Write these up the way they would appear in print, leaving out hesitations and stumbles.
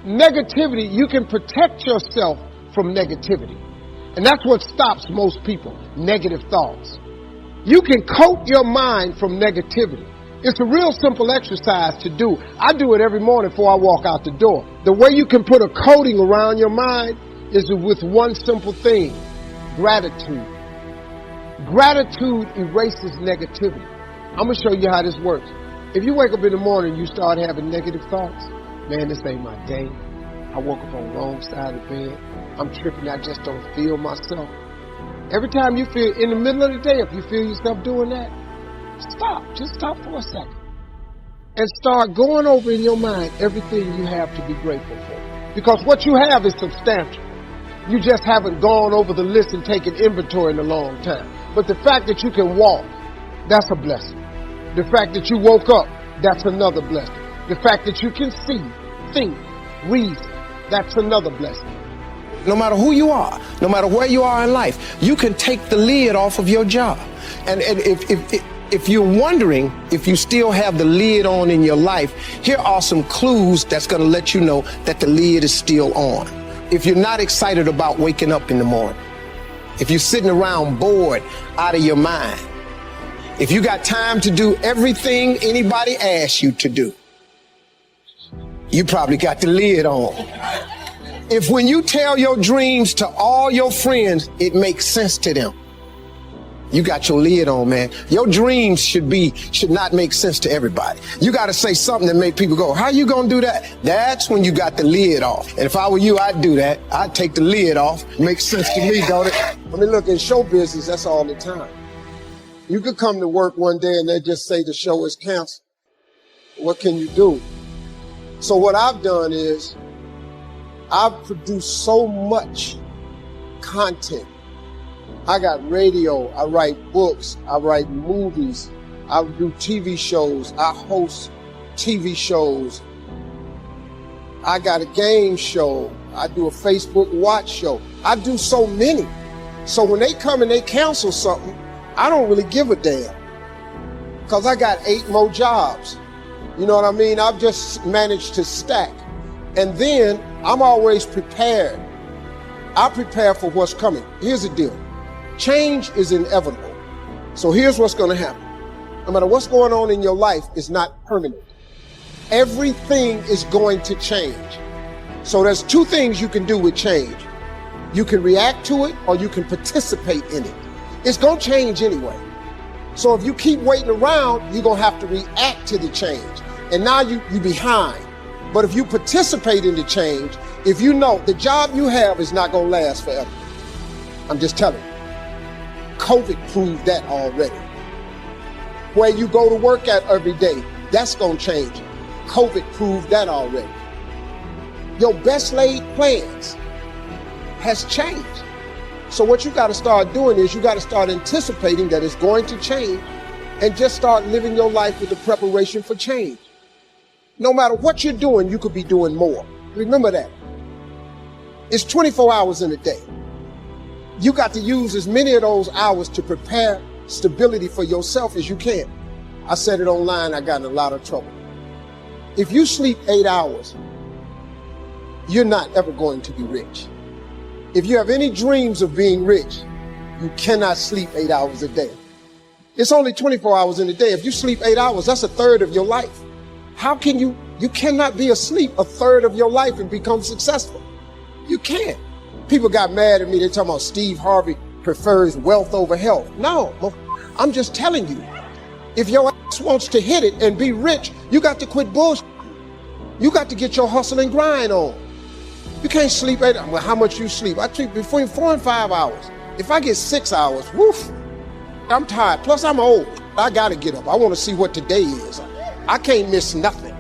negativity, you can protect yourself from negativity. And that's what stops most people, negative thoughts. You can coat your mind from negativity. It's a real simple exercise to do. I do it every morning before I walk out the door. The way you can put a coating around your mind is with one simple thing: gratitude. Gratitude erases negativity. I'm going to show you how this works. If you wake up in the morning and you start having negative thoughts, man, this ain't my day. I woke up on the wrong side of the bed. I'm tripping. I just don't feel myself. Every time you feel in the middle of the day, if you feel yourself doing that, stop. Just stop for a second and start going over in your mind everything you have to be grateful for. Because what you have is substantial. You just haven't gone over the list and taken inventory in a long time. But the fact that you can walk, that's a blessing. The fact that you woke up, that's another blessing. The fact that you can see, think, reason, that's another blessing. No matter who you are, no matter where you are in life, you can take the lid off of your job. And if you're wondering if you still have the lid on in your life, here are some clues that's going to let you know that the lid is still on. If you're not excited about waking up in the morning, if you're sitting around bored out of your mind, if you got time to do everything anybody asks you to do, you probably got the lid on. If when you tell your dreams to all your friends, it makes sense to them, you got your lid on, man. Your dreams should not make sense to everybody. You got to say something that make people go, how you going to do that? That's when you got the lid off. And if I were you, I'd do that. I'd take the lid off. Makes sense to me, don't it? I mean, look, in show business, that's all the time. You could come to work one day and they just say the show is canceled. What can you do? So what I've done is I've produced so much content. I got radio, I write books, I write movies, I do TV shows, I host TV shows. I got a game show, I do a Facebook watch show. I do so many. So when they come and they cancel something, I don't really give a damn. Because I got 8 more jobs. You know what I mean? I've just managed to stack. And then I'm always prepared. I prepare for what's coming. Here's the deal. Change is inevitable. So here's what's going to happen. No matter what's going on in your life, it's not permanent. Everything is going to change. So there's 2 things you can do with change. You can react to it or you can participate in it. It's going to change anyway. So if you keep waiting around, you're going to have to react to the change. And now you're behind. But if you participate in the change, if you know the job you have is not going to last forever. I'm just telling you. COVID proved that already. Where you go to work at every day, that's going to change. COVID proved that already. Your best laid plans has changed. So what you got to start doing is you got to start anticipating that it's going to change and just start living your life with the preparation for change. No matter what you're doing, you could be doing more. Remember that. It's 24 hours in a day. You got to use as many of those hours to prepare stability for yourself as you can. I said it online, I got in a lot of trouble. If you sleep 8 hours, you're not ever going to be rich. If you have any dreams of being rich, you cannot sleep 8 hours a day. It's only 24 hours in a day. If you sleep 8 hours, that's a third of your life. How can you cannot be asleep a third of your life and become successful. You can't. People got mad at me. They're talking about Steve Harvey prefers wealth over health. No, I'm just telling you. If your ass wants to hit it and be rich, you got to quit bullshit. You got to get your hustle and grind on. You can't sleep 8 hours. Well, how much you sleep? I sleep between 4 and 5 hours. If I get 6 hours, woof, I'm tired. Plus, I'm old. I got to get up. I want to see what today is. I can't miss nothing.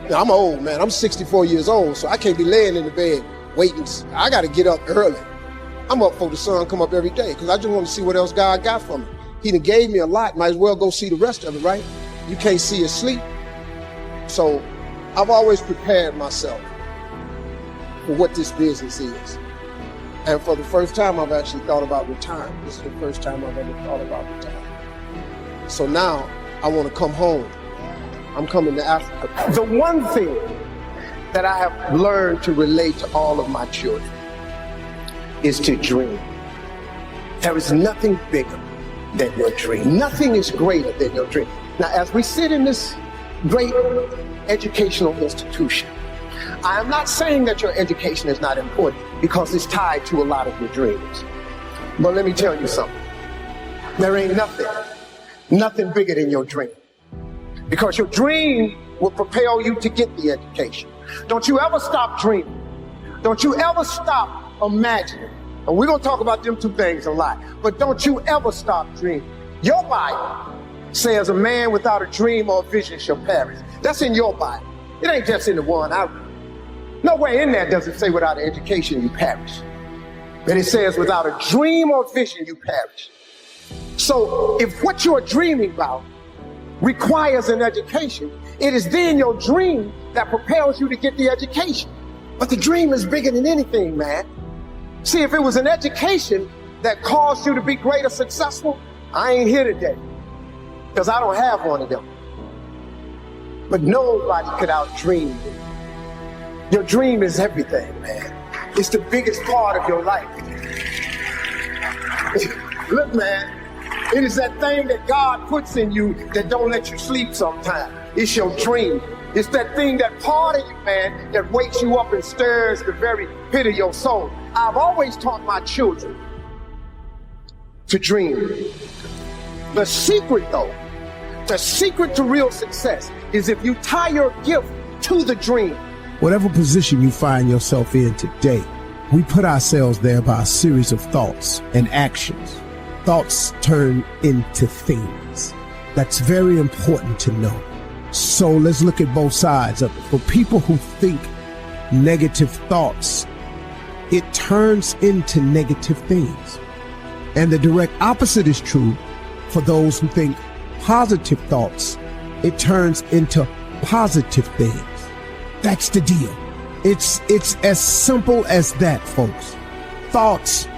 Now, I'm old, man. I'm 64 years old, so I can't be laying in the bed waiting. I got to get up early. I'm up before the sun come up every day because I just want to see what else God got for me. He done gave me a lot. Might as well go see the rest of it, right? You can't see or sleep. So I've always prepared myself for what this business is. And for the first time, I've actually thought about retiring. This is the first time I've ever thought about retiring. So now I want to come home. I'm coming to Africa. The one thing that I have learned to relate to all of my children is to dream. There is nothing bigger than your dream. Nothing is greater than your dream. Now, as we sit in this great educational institution, I am not saying that your education is not important, because it's tied to a lot of your dreams. But let me tell you something. There ain't nothing bigger than your dream. Because your dream will propel you to get the education. Don't you ever stop dreaming. Don't you ever stop imagining. And we're going to talk about them two things a lot. But don't you ever stop dreaming. Your Bible says a man without a dream or a vision shall perish. That's in your Bible. It ain't just in the one I read. Nowhere in there does it say without an education you perish. But it says without a dream or vision you perish. So if what you're dreaming about requires an education, it is then your dream that propels you to get the education. But the dream is bigger than anything, man. See, if it was an education that caused you to be great or successful, I ain't here today, because I don't have one of them. But nobody could outdream you. Your dream is everything, man. It's the biggest part of your life. Look, man, it is that thing that God puts in you that don't let you sleep sometimes. It's your dream. It's that thing, that part of you, man, that wakes you up and stirs the very pit of your soul. I've always taught my children to dream. The secret, though, the secret to real success is if you tie your gift to the dream. Whatever position you find yourself in today, we put ourselves there by a series of thoughts and actions. Thoughts turn into things. That's very important to know. So let's look at both sides of it. For people who think negative thoughts, it turns into negative things. And the direct opposite is true for those who think positive thoughts. It turns into positive things. That's the deal. It's as simple as that, folks. Thoughts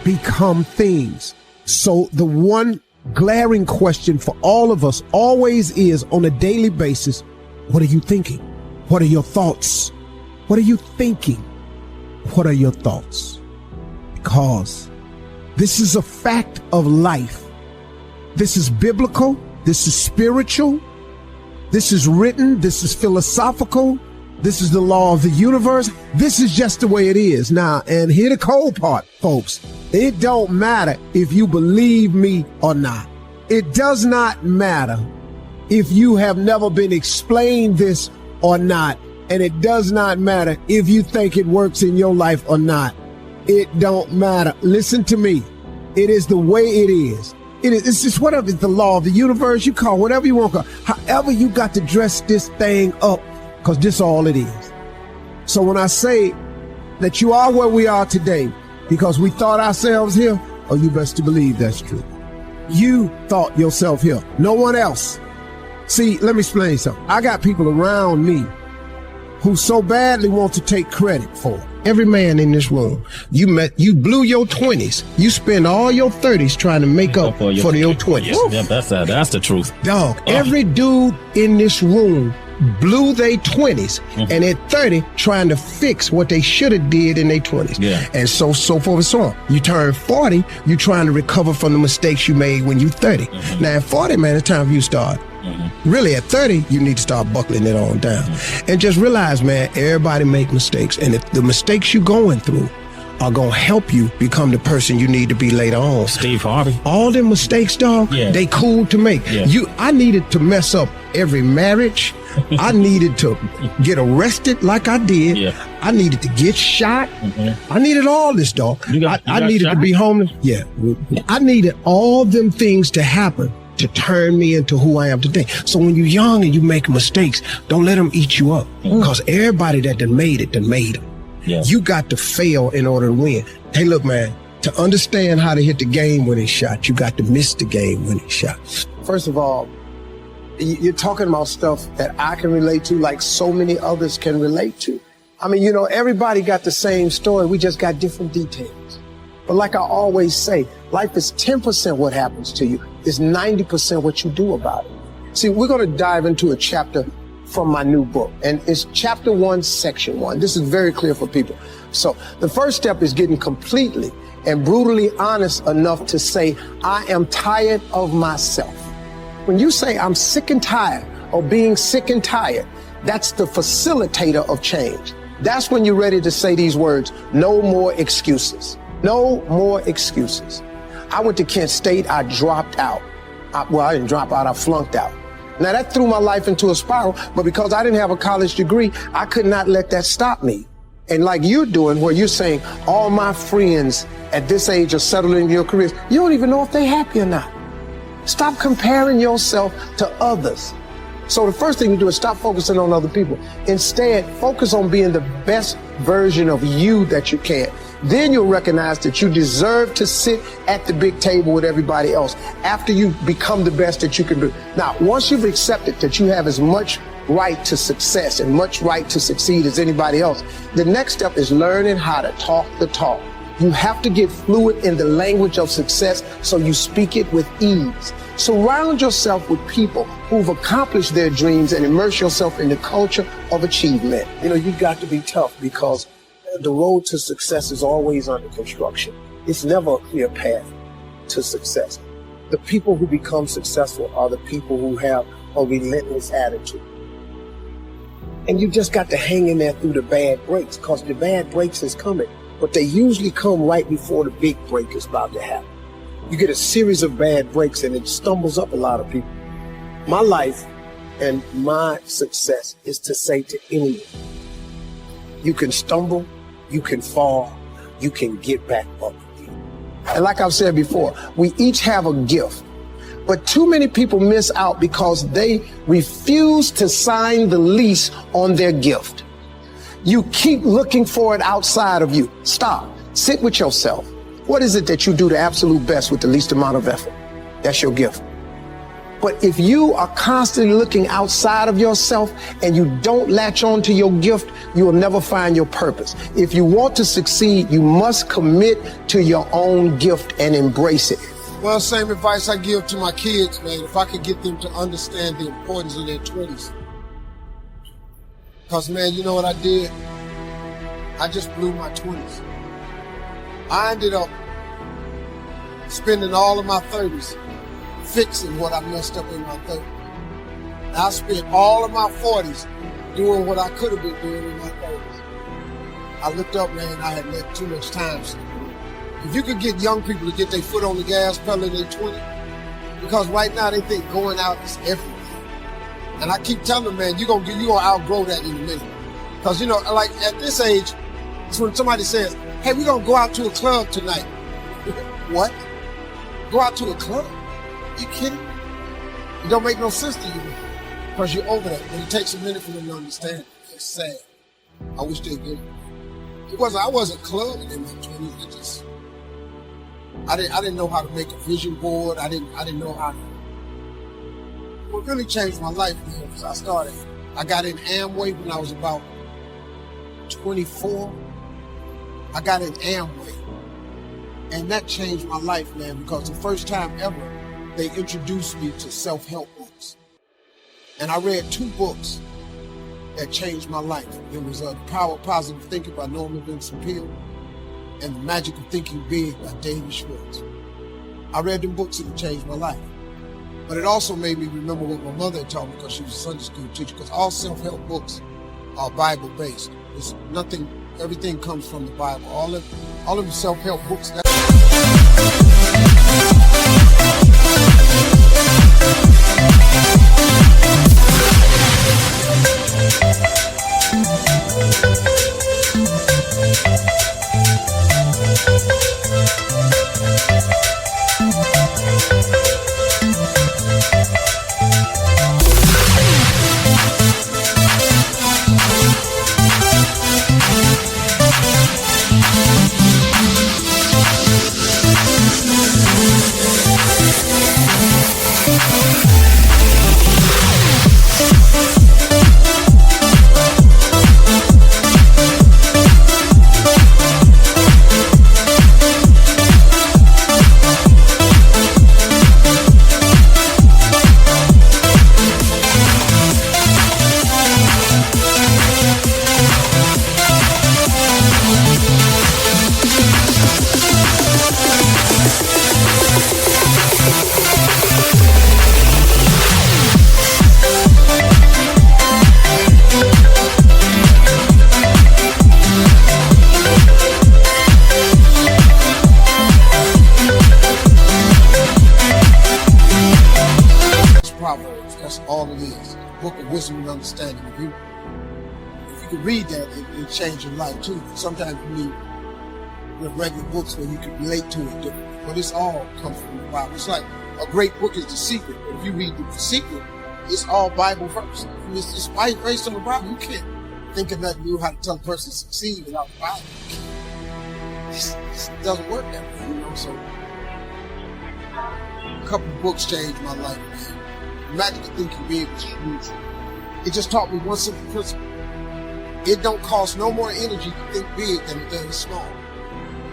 become things. So the one glaring question for all of us always is, on a daily basis, what are you thinking? What are your thoughts? What are you thinking? What are your thoughts? Because this is a fact of life. This is biblical. This is spiritual. This is written. This is philosophical. This is the law of the universe. This is just the way it is. Now, and here the cold part, folks. It don't matter if you believe me or not. It does not matter if you have never been explained this or not. And it does not matter if you think it works in your life or not. It don't matter. Listen to me. It is the way it is. It's just whatever. It's the law of the universe. You call whatever you want to call. However, you got to dress this thing up, because this is all it is. So when I say that you are where we are today because we thought ourselves here, oh, you best to believe that's true. You thought yourself here, no one else. See, let me explain something. I got people around me who so badly want to take credit for it. Every man in this room, you blew your 20s. You spend all your 30s trying to make up for your 20s. Yeah, that's the truth. Dog, every dude in this room blew their 20s, and at 30 trying to fix what they should have did in their 20s. Yeah. And so forth and so on. You turn 40, you trying to recover from the mistakes you made when you 30. Now at 40, man, it's time for you to start. Really, at 30, you need to start buckling it on down. And just realize, man, everybody make mistakes. And if the mistakes you're going through are going to help you become the person you need to be later on. Steve Harvey. All them mistakes, dog, they cool to make. Yeah. I needed to mess up every marriage. I needed to get arrested like I did. Yeah. I needed to get shot. I needed all this, dog. I needed shot? to be homeless. Yeah. I needed all them things to happen to turn me into who I am today. So when you're young and you make mistakes, don't let them eat you up. Because everybody that done made it, done made them. Yeah. You got to fail in order to win. Hey, look, man, to understand how to hit the game-winning shot, you got to miss the game-winning shot. First of all, you're talking about stuff that I can relate to like so many others can relate to. I mean, you know, everybody got the same story. We just got different details. But like I always say, life is 10% what happens to you. It's 90% what you do about it. See, we're going to dive into a chapter from my new book. And it's chapter 1, section 1. This is very clear for people. So the first step is getting completely and brutally honest enough to say, I am tired of myself. When you say I'm sick and tired of being sick and tired, that's the facilitator of change. That's when you're ready to say these words, no more excuses. No more excuses. I went to Kent State, I dropped out. I didn't drop out, I flunked out. Now that threw my life into a spiral, but because I didn't have a college degree, I could not let that stop me. And like you're doing, where you're saying, all my friends at this age are settling in your careers, you don't even know if they're happy or not. Stop comparing yourself to others. So the first thing you do is stop focusing on other people. Instead, focus on being the best version of you that you can. Then you'll recognize that you deserve to sit at the big table with everybody else after you become the best that you can be. Now, once you've accepted that you have as much right to success and much right to succeed as anybody else, the next step is learning how to talk the talk. You have to get fluid in the language of success so you speak it with ease. Surround yourself with people who've accomplished their dreams and immerse yourself in the culture of achievement. You know, you've got to be tough because the road to success is always under construction. It's never a clear path to success. The people who become successful are the people who have a relentless attitude. And you just got to hang in there through the bad breaks, because the bad breaks is coming. But they usually come right before the big break is about to happen. You get a series of bad breaks and it stumbles up a lot of people. My life and my success is to say to anyone, you can stumble, you can fall, you can get back up again. And like I've said before, we each have a gift. But too many people miss out because they refuse to sign the lease on their gift. You keep looking for it outside of you. Stop. Sit with yourself. What is it that you do the absolute best with the least amount of effort? That's your gift. But if you are constantly looking outside of yourself and you don't latch on to your gift, you will never find your purpose. If you want to succeed, you must commit to your own gift and embrace it. Well, same advice I give to my kids, man. If I could get them to understand the importance of their 20s. Because, man, you know what I did? I just blew my 20s. I ended up spending all of my 30s fixing what I messed up in my 30s. And I spent all of my 40s doing what I could have been doing in my 30s. I looked up, man, I had let too much time slip. If you could get young people to get their foot on the gas pedal in their 20s, because right now they think going out is everything. And I keep telling them, man, you're gonna outgrow that in a minute. Because, you know, like at this age, it's when somebody says, hey, we're gonna go out to a club tonight. What? Go out to a club? You kidding? It don't make no sense to you because you're over that. But it takes a minute for them to understand. It's sad. I wish they did. I wasn't clubbing in my 20s. I didn't know how to make a vision board. I didn't know how to. What really changed my life, man, was I got in Amway when I was about 24. I got in Amway. And that changed my life, man, because the first time ever, they introduced me to self-help books. And I read 2 books that changed my life. It was The Power of Positive Thinking by Norman Vincent Peale and The Magic of Thinking Big by David Schwartz. I read them books and it changed my life. But it also made me remember what my mother had taught me because she was a Sunday school teacher, because all self-help books are Bible-based. It's nothing, everything comes from the Bible. All of the self-help books. wisdom and understanding. If you can read that, it'll change your life too. Sometimes you need regular books where you can relate to it differently. But it's all comes from the Bible. It's like a great book is The Secret. But if you read The Secret, it's all Bible first. It's just based on the Bible. You can't think of nothing new how to tell a person to succeed without the Bible. It doesn't work that way, you know. So a couple of books changed my life, man. Imagine the Thinking Big was huge. It just taught me one simple principle. It don't cost no more energy to think big than it does small.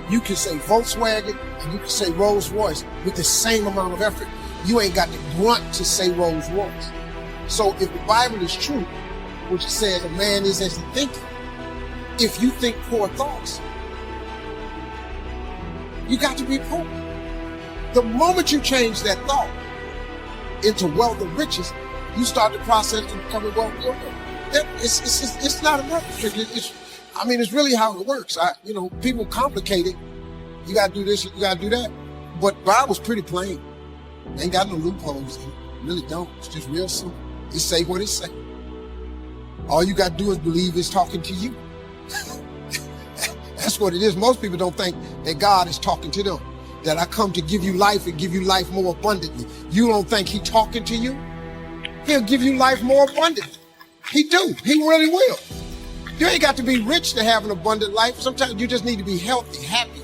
You can say Volkswagen and you can say Rolls Royce with the same amount of effort. You ain't got the grunt to say Rolls Royce. So if the Bible is true, which says a man is as he thinketh, if you think poor thoughts, you got to be poor. The moment you change that thought into wealth and riches, you start the process of becoming wealthy. It's not a miracle. It's really how it works. People complicate it. You got to do this, you got to do that. But the Bible's pretty plain. Ain't got no loopholes in it. Really don't. It's just real simple. It say what it say. All you got to do is believe it's talking to you. That's what it is. Most people don't think that God is talking to them. That I come to give you life and give you life more abundantly. You don't think He's talking to you? He'll give you life more abundantly. He do. He really will. You ain't got to be rich to have an abundant life. Sometimes you just need to be healthy, happy.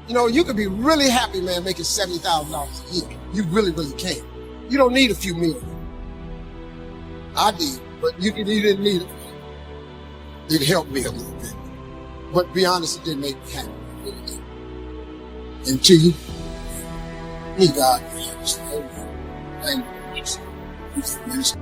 You could be really happy, man, making $70,000 a year. You really, really can. You don't need a few million. I did, but you didn't need it. It helped me a little bit. But to be honest, it didn't make me happy. It really did. Until you need God. Thank you.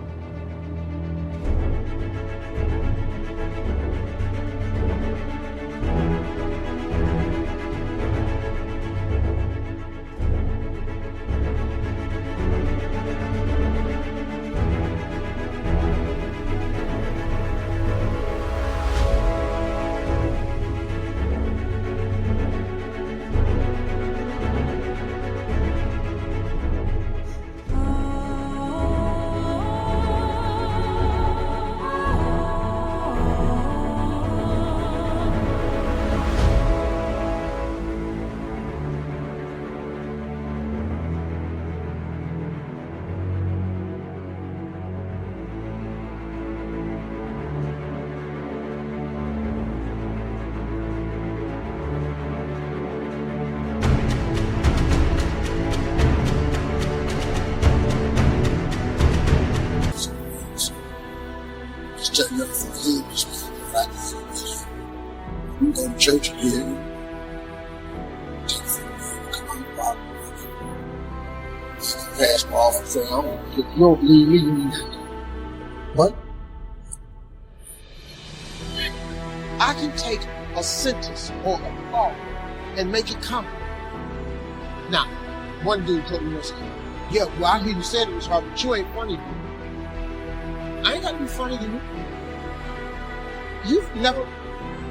We go to church again. Pass my off and say, if you don't believe me, you need that. But I can take a sentence or a thought and make it common. Now, one dude told me, yeah, well, I hear you said it was hard, but you ain't funny to me. I ain't got to be funny to you. You've never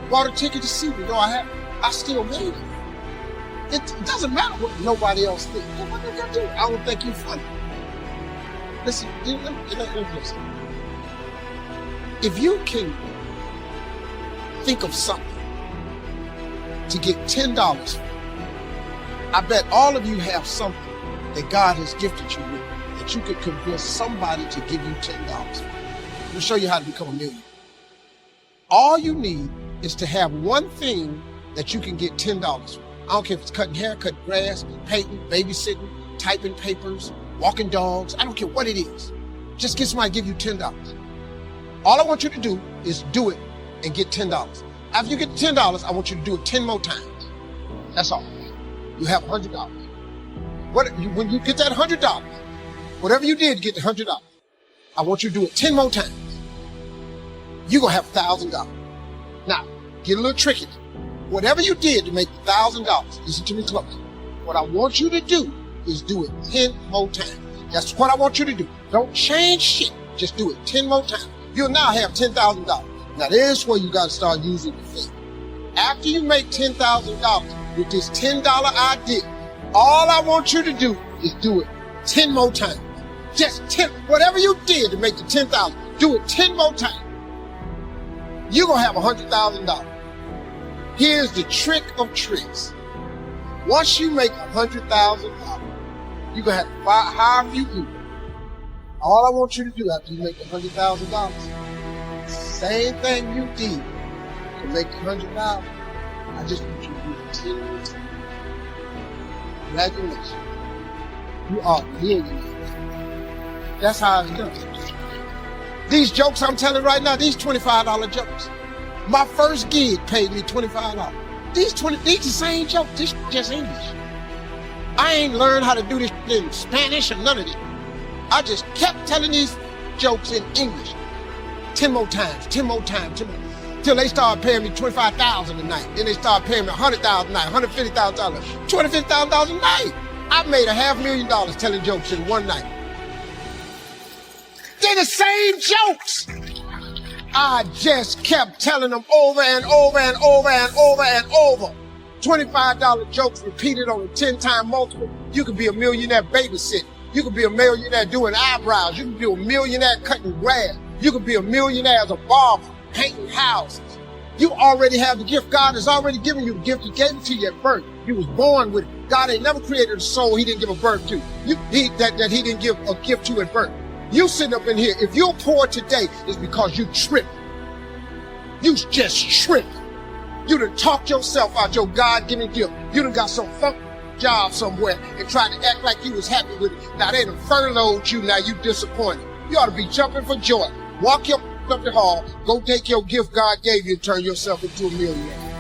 bought a ticket to see me. No, I haven't. I still made it. It doesn't matter what nobody else thinks. What they gonna do? I don't think you're funny. Listen, listen. If you can think of something to get $10, I bet all of you have something that God has gifted you with that you could convince somebody to give you $10. I'm gonna show you how to become a millionaire. All you need is to have one thing that you can get $10 for. I don't care if it's cutting hair, cutting grass, painting, babysitting, typing papers, walking dogs. I don't care what it is. Just get somebody to give you $10. All I want you to do is do it and get $10. After you get $10, I want you to do it 10 more times. That's all. You have $100. When you get that $100, whatever you did to get the $100, I want you to do it 10 more times. You're going to have $1,000. Now, get a little tricky. Whatever you did to make $1,000, listen to me close. What I want you to do is do it 10 more times. That's what I want you to do. Don't change shit. Just do it 10 more times. You'll now have $10,000. Now, there's where you got to start using your faith. After you make $10,000 with this $10 idea, all I want you to do is do it 10 more times. Just 10. Whatever you did to make the $10,000, Do it 10 more times. You're going to have $100,000. Here's the trick of tricks. Once you make $100,000, you're going to have to hire a few people. All I want you to do after you make $100,000, same thing you did to make $100,000, I just want you to do it 10 more times. Congratulations. You are a millionaire. That's how it's done. These jokes I'm telling right now, these $25 jokes. My first gig paid me $25. These the same jokes, this just English. I ain't learned how to do this in Spanish or none of it. I just kept telling these jokes in English. 10 more times, 10 more times, 10 more. Till they started paying me $25,000 a night. Then they started paying me $100,000 a night, $150,000, $250,000 a night. I made $500,000 telling jokes in one night. They're the same jokes. I just kept telling them over and over and over and over and over. $25 jokes repeated on a 10-time multiple. You could be a millionaire babysitting. You could be a millionaire doing eyebrows. You could be a millionaire cutting grass. You could be a millionaire as a barber, painting houses. You already have the gift. God has already given you the gift. He gave it to you at birth. You was born with it. God ain't never created a soul he didn't give a birth to. That he didn't give a gift to at birth. You sitting up in here, if you're poor today, it's because you tripped. You just tripped. You done talked yourself out your God-given gift. You done got some funk job somewhere and tried to act like you was happy with it. Now they done furloughed you, now you disappointed. You ought to be jumping for joy. Walk your up the hall, go take your gift God gave you and turn yourself into a millionaire.